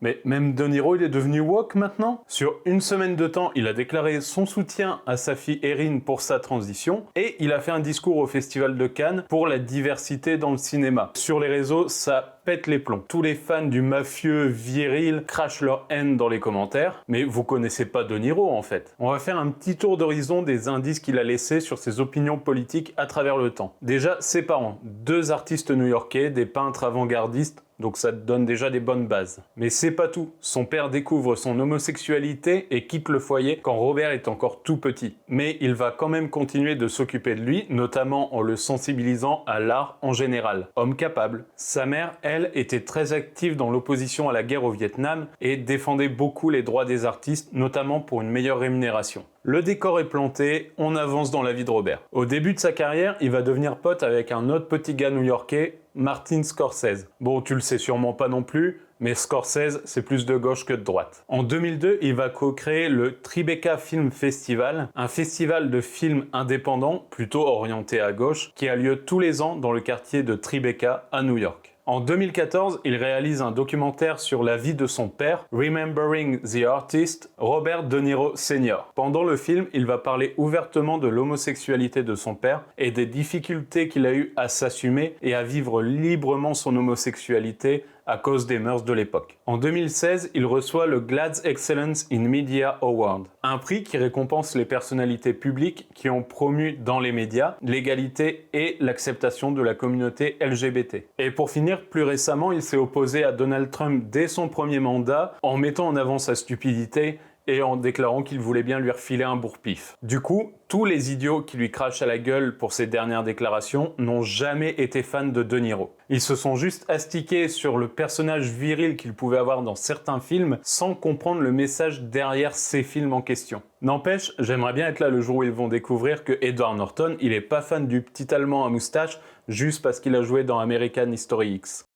Mais même De Niro, il est devenu woke maintenant? Sur une semaine de temps, il a déclaré son soutien à sa fille Erin pour sa transition et il a fait un discours au Festival de Cannes pour la diversité dans le cinéma. Sur les réseaux, ça pète les plombs. Tous les fans du mafieux viril crachent leur haine dans les commentaires, mais vous connaissez pas De Niro en fait. On va faire un petit tour d'horizon des indices qu'il a laissés sur ses opinions politiques à travers le temps. Déjà, ses parents, deux artistes new-yorkais, des peintres avant-gardistes, donc ça te donne déjà des bonnes bases. Mais c'est pas tout. Son père découvre son homosexualité et quitte le foyer quand Robert est encore tout petit. Mais il va quand même continuer de s'occuper de lui, notamment en le sensibilisant à l'art en général. Homme capable. Sa mère, elle, était très active dans l'opposition à la guerre au Vietnam et défendait beaucoup les droits des artistes, notamment pour une meilleure rémunération. Le décor est planté, on avance dans la vie de Robert. Au début de sa carrière, il va devenir pote avec un autre petit gars new-yorkais, Martin Scorsese. Bon, tu le sais sûrement pas non plus, mais Scorsese, c'est plus de gauche que de droite. En 2002, il va co-créer le Tribeca Film Festival, un festival de films indépendants, plutôt orienté à gauche, qui a lieu tous les ans dans le quartier de Tribeca, à New York. En 2014, il réalise un documentaire sur la vie de son père, Remembering the Artist, Robert De Niro Sr. Pendant le film, il va parler ouvertement de l'homosexualité de son père et des difficultés qu'il a eues à s'assumer et à vivre librement son homosexualité à cause des mœurs de l'époque. En 2016, il reçoit le GLAAD Excellence in Media Award, un prix qui récompense les personnalités publiques qui ont promu dans les médias l'égalité et l'acceptation de la communauté LGBT. Et pour finir, plus récemment, il s'est opposé à Donald Trump dès son premier mandat en mettant en avant sa stupidité et en déclarant qu'il voulait bien lui refiler un bourre-pif. Du coup, tous les idiots qui lui crachent à la gueule pour ses dernières déclarations n'ont jamais été fans de De Niro. Ils se sont juste astiqués sur le personnage viril qu'il pouvait avoir dans certains films sans comprendre le message derrière ces films en question. N'empêche, j'aimerais bien être là le jour où ils vont découvrir que Edward Norton, il est pas fan du petit allemand à moustache juste parce qu'il a joué dans American History X.